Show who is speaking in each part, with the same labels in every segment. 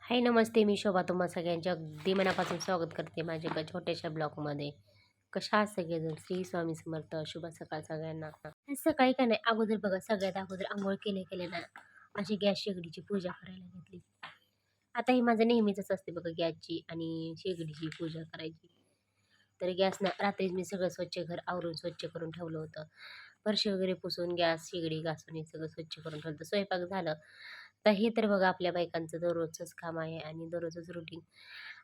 Speaker 1: हाय नमस्ते, मी शोभा तुम्हा सगळ्यांच्या अगदी मनापासून स्वागत करते माझ्या एका छोट्याशा ब्लॉगमध्ये. कशा आहात सगळेजण? श्री स्वामी समर्थ. शुभ सकाळ सगळ्यांना. आज सकाळी का नाही, अगोदर बघा, सगळ्यात अगोदर आंघोळ केले ना, अशी गॅस शेगडीची पूजा करायला घेतली. आता ही माझं नेहमीच असते बघा, गॅसची आणि शेगडीची पूजा करायची. तर गॅस ना, रात्रीच मी सगळं स्वच्छ घर आवरून स्वच्छ करून ठेवलं होतं. फरशी वगैरे पुसून गॅस शेगडी घासून हे सगळं स्वच्छ करून ठेवलं. स्वयंपाक झालं. तर हे तर बघा आपल्या बायकांचं दररोजचंच काम आहे आणि दररोजच रुटीन.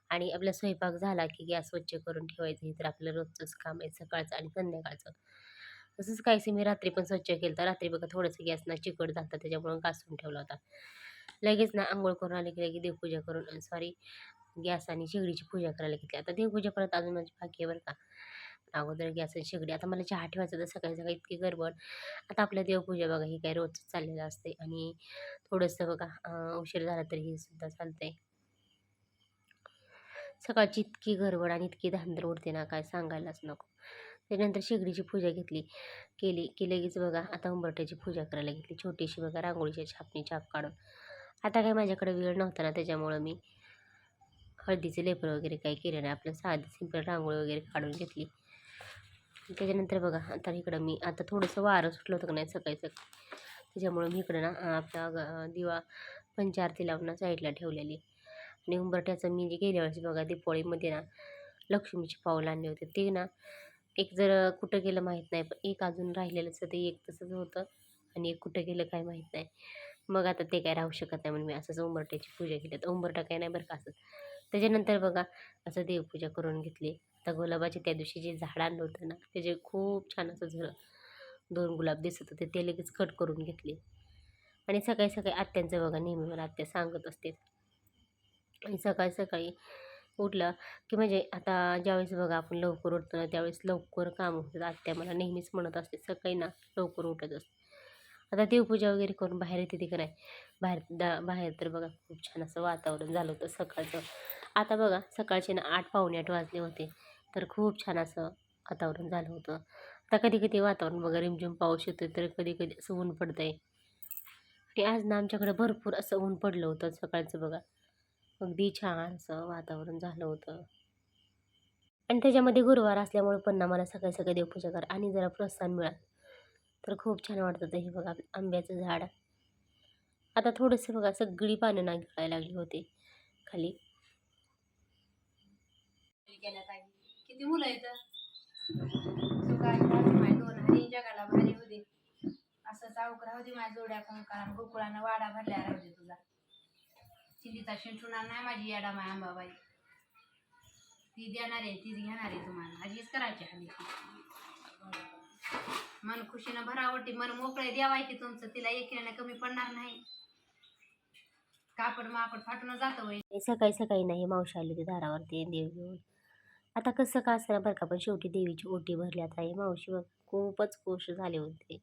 Speaker 1: आणि आपला स्वयंपाक झाला की गॅस स्वच्छ करून ठेवायचं, हे तर आपलं रोजचंच काम आहे, सकाळचं आणि संध्याकाळचं. तसंच काहीसं मी रात्री पण स्वच्छ केलं. तर रात्री बघा थोडंसं गॅस ना चिकट झालं, त्याच्यामुळं घासून ठेवला होता. लगेच ना अंघोळ करून आले की लगेच देवपूजा करून सॉरी, गॅस आणि शेगडीची पूजा करायला घेतली. आता देवपूजा परत अजून माझी बाकी आहे बरं का. अगोदर गॅस आणि शेगडी. आता मला चहा ठेवायचा तर सकाळी सकाळी इतकी गडबड. आता आपल्या देवपूजा बघा ही काय रोजच चाललेलं असते आणि थोडंसं बघा उशीर झाला तरी हे सुद्धा चालतंय. सकाळची इतकी गडबड आणि इतकी धांदर उडते ना, काय सांगायलाच नको. त्यानंतर शेगडीची पूजा केली की लगेच बघा आता उंबरठ्याची पूजा करायला घेतली. छोटीशी बघा रांगोळीच्या छाप काढून. आता काय माझ्याकडे वेळ नव्हता ना, त्याच्यामुळं मी हळदीचे लेपं वगैरे काही केलं नाही. आपलं साधी सिंपल रांगोळी वगैरे काढून घेतली. त्याच्यानंतर बघा आता इकडं मी आता थोडंसं वारं सुटलं होतं का नाही सकाळी त्याच्यामुळं मी इकडं ना आपला दिवा पंचारती लावून साईडला ठेवलेली. आणि उंबरठ्याचं मी जे गेल्या वर्षी बघा दिवाळीमध्ये ना लक्ष्मीची पाऊल आणले होते, ते ना एक जर कुठं गेलं माहीत नाही, पण एक अजून राहिलेलं असतं, ते एक तसंच होतं आणि एक कुठं गेलं काय माहीत नाही. मग आता ते काय राहू शकत नाही म्हणून मी असंच उंबरठ्याची पूजा केली. तर उंबरठा काय नाही बरं का, असंच. त्याच्यानंतर बघा असं देवपूजा करून घेतली. आता गुलाबाचे त्या दिवशी जे झाड आणलं होतं ना, त्याचे खूप छान असं झालं. 2 गुलाब दिसत होते, ते लगेच कट करून घेतले. आणि सकाळी सकाळी आत्यांचं बघा, नेहमी मला आत्या सांगत असते. आणि सकाळी सकाळी उठलं की म्हणजे आता ज्यावेळेस बघा आपण लवकर उठतो ना, त्यावेळेस लवकर काम होतात. आत्या मला नेहमीच म्हणत असते, सकाळी ना लवकर उठत असते. आता देवपूजा वगैरे करून बाहेर येते तिकडे नाही, बाहेर तर बघा खूप छान असं वातावरण झालं होतं सकाळचं. आता बघा सकाळचे ना 8 पावणे 8 वाजले होते. तर खूप छान असं वातावरण झालं होतं. आता कधी कधी वातावरण बघा रिमझिम पाऊस येतोय, तर कधी कधी असं ऊन पडतंय. आणि आज ना आमच्याकडे भरपूर असं ऊन पडलं होतं सकाळचं बघा. अगदी छान असं वातावरण झालं होतं. आणि त्याच्यामध्ये गुरुवार असल्यामुळे पण ना मला सकाळी सकाळी देवपूजा कर आणि जरा प्रोत्साहन मिळालं. तर खूप छान वाटत होतं. हे बघा आंब्याचं झाड. आता थोडंसं बघा सगळी पानं ना गळायला लागली होती खाली.
Speaker 2: किती मुलं आहेत? सुखाची माझी दोन हरी जगाला भारी होते. असं चाऊक राहू दे माझ्या जोड्या कंकाळ गोकुळानं वाडा भरल्या राहू दे तुझा. चिंतीचा शिंटूणार नाही माझी याडा माय अंबाबाई. ती देणार आहे, तीच घेणार आहे तुम्हाला. आजीच करायची हल्ली. मन खुशीनं भरावटी, मन मोकळे देवायचे तुमचं. तिला एकीने कमी पडणार नाही. कापड मापड फाटून जातं वय.
Speaker 1: सकाळी सकाळी नाही मावशी आली होती दारावरती देव घेऊन. आता कसं का असतं बरं का, पण शेवटी देवीची ओटी भरली. आता हे मावशी बघ खूपच खुश झाले होते.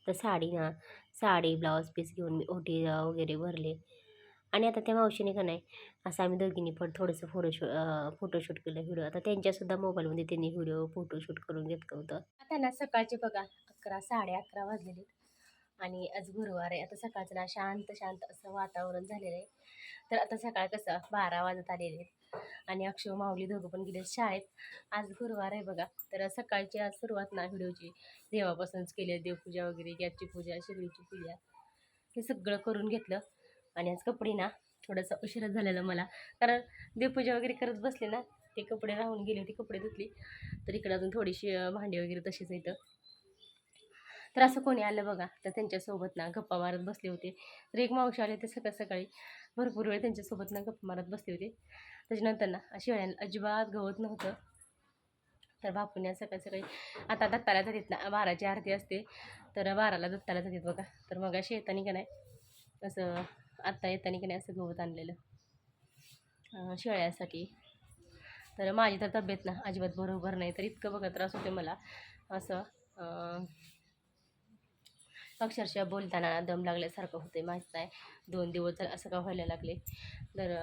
Speaker 1: तर साडी ब्लाऊज पीस घेऊन मी ओटी वगैरे भरले. आणि आता त्या मावशीने का नाही असं आम्ही दोघींनी पण थोडंसं फोटोशूट केलं, व्हिडिओ. आता त्यांच्यासुद्धा मोबाईलमध्ये त्यांनी व्हिडिओ फोटोशूट करून घेतलं होतं. आता ना सकाळचे बघा 11 11:30 वाजलेले आणि आज गुरुवार आहे. आता सकाळचं ना शांत शांत असं वातावरण झालेलं आहे. तर आता सकाळ कसं 12 वाजत आलेले आहेत आणि अक्षय माऊली दोघं पण गेले शाळेत. आज गुरुवार आहे बघा. तर सकाळची आज सुरुवात ना व्हिडिओची देवापासूनच केली. देवपूजा वगैरे, गॅसची पूजा, शेगडीची पूजा, हे सगळं करून घेतलं. आणि आज कपडे ना थोडंसं उशीरच झालेलं मला, कारण देवपूजा वगैरे करत बसले ना, ते कपडे राहून गेले होते, कपडे धुतली. तर इकडे अजून थोडीशी भांडी वगैरे तशीच येतं. तर असं कोणी आलं बघा, तर त्यांच्यासोबत ना गप्पा मारत बसले होते. तर एक मावशी आले, ते सकाळ सकाळी भरपूर वेळ त्यांच्यासोबत ना गप्पा मारत बसले होते. त्याच्यानंतर ना शेळ्यांना अजिबात गवत नव्हतं. तर बापूने सकाळी सकाळी आता दत्ताला जातात ना, 12ची आरती असते, तर 12ला दत्ताला जातात बघा. तर मग अशी येताना का नाही असं, आत्ता येताना का नाही असं गवत आणलेलं शेळ्यासाठी. तर माझी तर तब्येत ना अजिबात बरोबर नाही, तर इतकं बघा त्रास होते मला. असं अक्षरशः बोलताना दम लागल्यासारखं होते, माहीत नाही 2 दिवस असं का व्हायला लागले. तर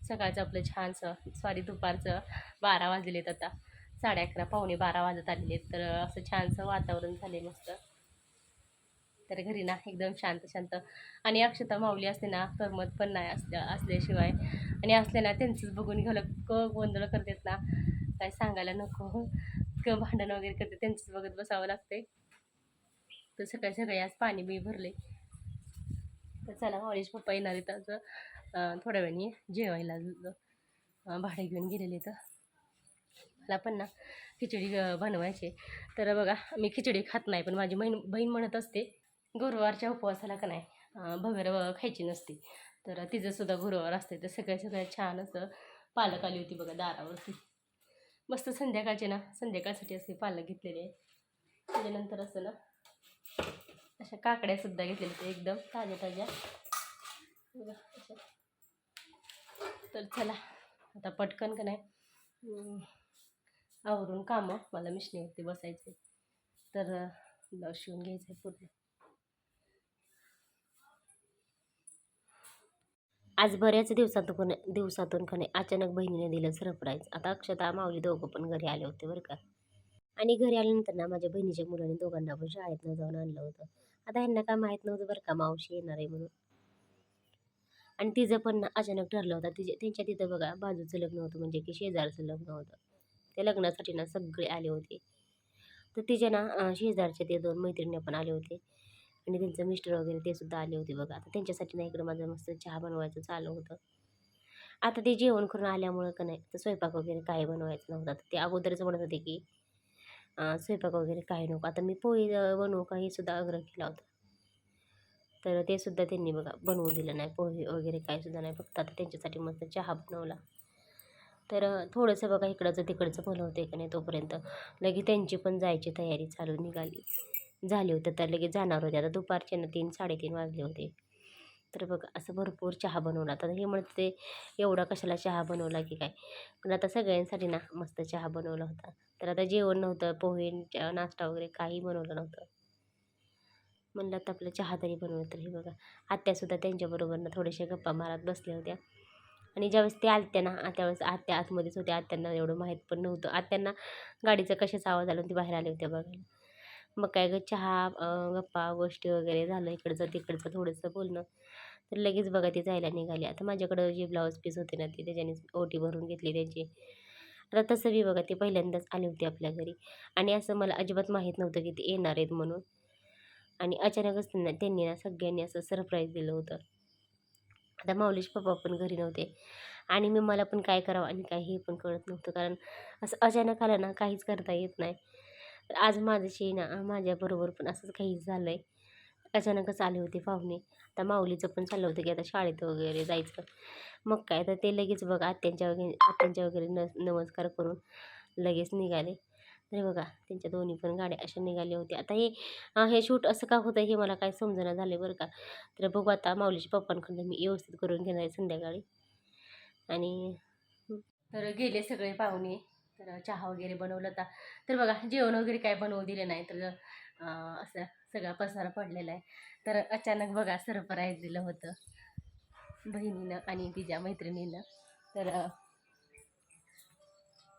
Speaker 1: सकाळचं आपलं छानसं सॉरी दुपारचं 12 वाजलेले आहेत आता, 11:30 पावणे 12 वाजत आलेले आहेत. तर असं छानसं वातावरण झाले मस्त. तर घरी ना एकदम शांत शांत. आणि अक्षता माऊली असते ना करमत पण नाही असल्याशिवाय. आणि असले ना त्यांचंच बघून घ्यायला गोंधळ करतात ना, काय सांगायला नको. भांडण वगैरे करते त्यांचंच बघत बसावं लागतंय. तर सकाळी सकाळी आज पाणी बी भरले. तर चला माऊलीचे पप्पा येणार आहेत असं थोड्या वेळाने जेवायला. भाडे घेऊन गेलेले. तर मला पण ना खिचडी बनवायची. तर बघा मी खिचडी खात नाही, पण माझी बहीण म्हणत असते गुरुवारच्या उपवासाला का नाही भगर खायची नसते. तर तिचंसुद्धा गुरुवार असते. तर सगळ्या सगळ्या छान असं पालक आली होती बघा दारावरती. मस्त संध्याकाळचे ना संध्याकाळसाठी असे पालक घेतलेले. त्याच्यानंतर असं ना अशा काकड्यासुद्धा घेतलेल्या ते एकदम ताज्या ताज्या बघा अशा. तर चला आता पटकन का नाही आवरून कामं मला मिशनीवरती बसायचे. तर ब्लाऊज शिवून घ्यायचं आहे पूर्ण. आज बऱ्याच दिवसातून का नाही अचानक बहिणीने दिलं सरप्राईज. आता अक्षता माऊली दोघं पण घरी आले होते बरं का. आणि घरी आल्यानंतर ना माझ्या बहिणीच्या मुलाने दोघांना पण शाळेतनं जाऊन आणलं होतं. आता ह्यांना काय माहीत नव्हतं बरं का मावशी येणार आहे म्हणून. आणि तिचं पण ना अचानक ठरलं होतं. त्यांच्या तिथं बघा बाजूचं लग्न होतं, म्हणजे की शेजारचं लग्न होतं. त्या लग्नासाठी ना सगळे आले होते. तर तिच्या ना शेजारचे ते 2 मैत्रिणी पण आले होते. आणि त्यांचं मिस्टर वगैरे ते सुद्धा आले होते बघा. आता त्यांच्यासाठी ना इकडं माझं मस्त चहा बनवायचं चालू होतं. आता ते जेवण करून आल्यामुळं का नाही तर स्वयंपाक वगैरे काही बनवायचं नव्हतं. तर ते अगोदरच म्हणत होते की स्वयंपाक वगैरे काही नको. आता मी पोळी बनवू का हे सुद्धा आग्रह केला होता. तर ते सुद्धा त्यांनी बघा बनवून दिलं नाही. पोहे वगैरे काही सुद्धा नाही. फक्त आता त्यांच्यासाठी मस्त चहा बनवला. तर थोडंसं बघा इकडचं तिकडचं बनवते का नाही तोपर्यंत लगेच त्यांची पण जायची तयारी झाली होती. तर लगेच जाणार होते. आता दुपारचे ना 3-3:30 वाजले होते. तर बघा असं भरपूर चहा बनवला. तर हे म्हणते एवढा कशाला चहा बनवला की काय. पण आता सगळ्यांसाठी ना मस्त चहा बनवला होता. तर आता जेवण नव्हतं, पोहे नाश्ता वगैरे काही बनवलं नव्हतं. म्हणलं तर आपलं चहा तरी बनवलं. तर हे बघा आत्यासुद्धा त्यांच्याबरोबरनं थोडेसे गप्पा मारत बसल्या होत्या. आणि ज्यावेळेस ते आलत्या ना त्यावेळेस आत्या आतमध्येच होत्या. आत्यांना एवढं माहीत पण नव्हतं. आत्यांना गाडीचा कशाचा आवाज आला ते बाहेर आले होते बघायला. मग काय गं चहा गप्पा गोष्टी वगैरे झालं. इकडचं तिकडचं थोडंसं बोलणं. तर लगेच बघा ती जायला निघाली. आता माझ्याकडं जे ब्लाऊज पीस होते ना ते त्याच्याने ओटी भरून घेतली त्यांची. आता तसं बी बघा ते पहिल्यांदाच आले होते आपल्या घरी. आणि असं मला अजिबात माहीत नव्हतं की ते येणार आहेत म्हणून. आणि अचानकच त्यांनी ना सगळ्यांनी असं सरप्राईज दिलं होतं. आता माऊलीचे पप्पा पण घरी नव्हते. आणि मला पण काय करावं आणि काय हे पण कळत नव्हतं. कारण असं अचानक आलं ना काहीच करता येत नाही. तर आज माझ्याशी ना माझ्याबरोबर पण असंच काही झालं आहे. अचानकच आले होते पाहुणे. आता माऊलीचं पण चाललं होतं की आता शाळेत वगैरे जायचं. मग काय तर ते लगेच बघा आत्यांच्या वगैरे नमस्कार करून लगेच निघाले. तर बघा त्यांच्या दोन्ही पण गाड्या अशा निघाल्या होत्या. आता हे शूट असं का होतं हे मला काही समजेना झालं बरं का. तर बघू आता माऊलीच्या पप्पांकडून मी व्यवस्थित करून घेणार आहे संध्याकाळी. आणि तर गेले सगळे पाहुणे. तर चहा वगैरे बनवला होता. तर बघा जेवण वगैरे काय बनवू दिलं नाही. तर असं सगळा पसारा पडलेला आहे. तर अचानक बघा सरप्राईज दिलं होतं बहिणीनं आणि तिच्या मैत्रिणीनं. तर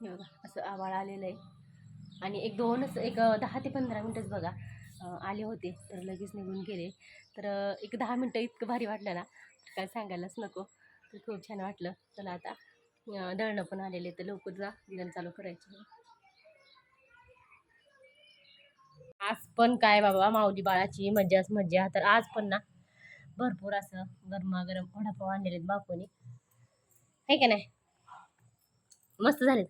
Speaker 1: हे बघा असं आभाळ आलेलं आहे. आणि एक 10 ते 15 मिनटंच बघा आले होते. तर लगेच निघून गेले. तर एक 10 मिनटं इतकं भारी वाटलं ना तर काय सांगायलाच नको. तर खूप छान वाटलं. चला आता दळणं पण आलेले तर लवकर जा गिरण चालू करायचं. आज पण काय बाबा माऊली बाळाची मज्जाच मज्जा. तर आज पण ना भरपूर असं गरमागरम वडापाव आणलेले बापूने, आहे का नाही. मस्त झाले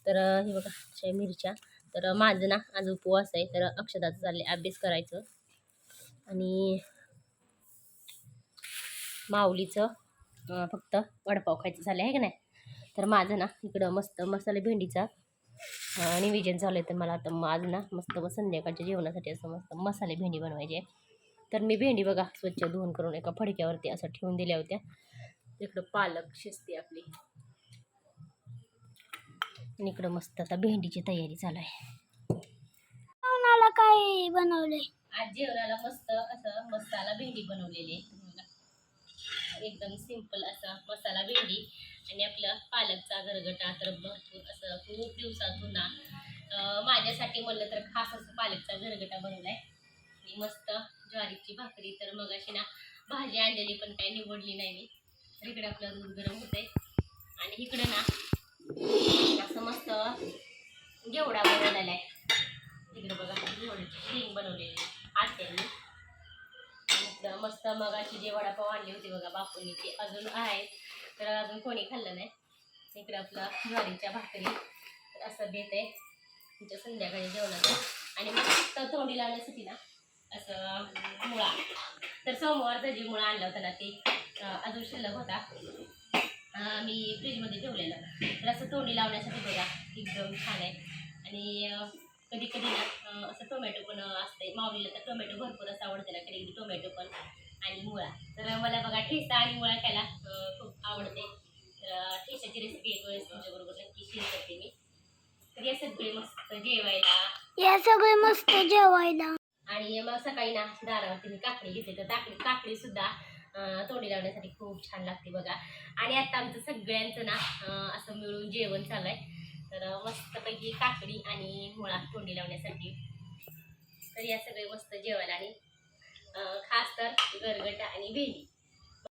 Speaker 1: तर हे बघा अशा मिरच्या. तर माझं ना आज उपवास आहे. तर अक्षताचं चालले अभ्यास करायचं. आणि माऊलीचं फक्त वडापाव खायचं झालं आहे का नाही. तर माझं ना इकडं मस्त मसाले भेंडीचा नियोजन चालू आहे. तर मला आता आज ना मस्त संध्याकाळच्या जेवणासाठी असं मस्त मसाले भेंडी बनवायची आहे. तर मी भेंडी बघा स्वच्छ धुवून करून एका फडक्यावरती असं ठेवून दिल्या होत्या. इकडं पालक शिजते आपली. आणि इकडं मस्त आता भेंडीची तयारी चालू आहे.
Speaker 2: जेवणाला काय बनवले?
Speaker 1: आज जेवणाला मस्त असं मसाला भेंडी बनवलेली आहे. एकदम सिंपल असा मसाला भेंडी आणि आपलं पालकचा गरगटा. तर भरपूर असं खूप दिवसातून ना माझ्यासाठी म्हणलं तर खास असं पालकचा गरगटा बनवलाय. घातली मस्त ज्वारीची भाकरी. तर मग अशी ना भाजी आणलेली पण काही निवडली नाही मी. तर इकडे आपलं दूध गरम होतंय आणि इकडे ना असं मस्त घेवडा बनवलेला आहे. इकडे बघा घेवड्याची शेंग बनवलेली आत्याने. इकडं मस्त मगाची जे वडापाव आणली होती बघा बापूंनी ते अजून आहे, तर अजून कोणी खाल्लं नाही. इकडे आपलं ज्वारीच्या भाकरी तर असं देत आहे तुमच्या संध्याकाळी जेवणाचं. आणि मस्त तोंडी लावण्यासाठी ना असं मुळा. तर सोमवारचा जे मुळा आणला होता ना ते अजून शिल्लक होता, मी फ्रीजमध्ये ठेवलेलं. तर असं तोंडी लावण्यासाठी बघा एकदम छान आहे. आणि कधी कधी ना असं टोमॅटो पण असते. माऊलीला तर टोमॅटो भरपूर असं आवडते ना, कधी कधी टोमॅटो पण आणि मुळा. तर मला बघा ठेचा आणि मुळा खायला खूप आवडते. तर ठेचाची रेसिपी एक वेळेस तुमच्याबरोबर नक्की शेअर करते मी. तर या सगळे मस्त जेवायला. आणि मग सकाळी ना दारावरती मी काकडी घेतली. तर काकडी सुद्धा तोंडी लावण्यासाठी खूप छान लागते बघा. आणि आता आमचं सगळ्यांचं ना असं मिळून जेवण चालू आहे. तर मस्तपैकी काकडी आणि मुळा तोंडी लावण्यासाठी. तर या सगळे मस्त जेवायला. आणि खास तर गरगटा आणि भेंडी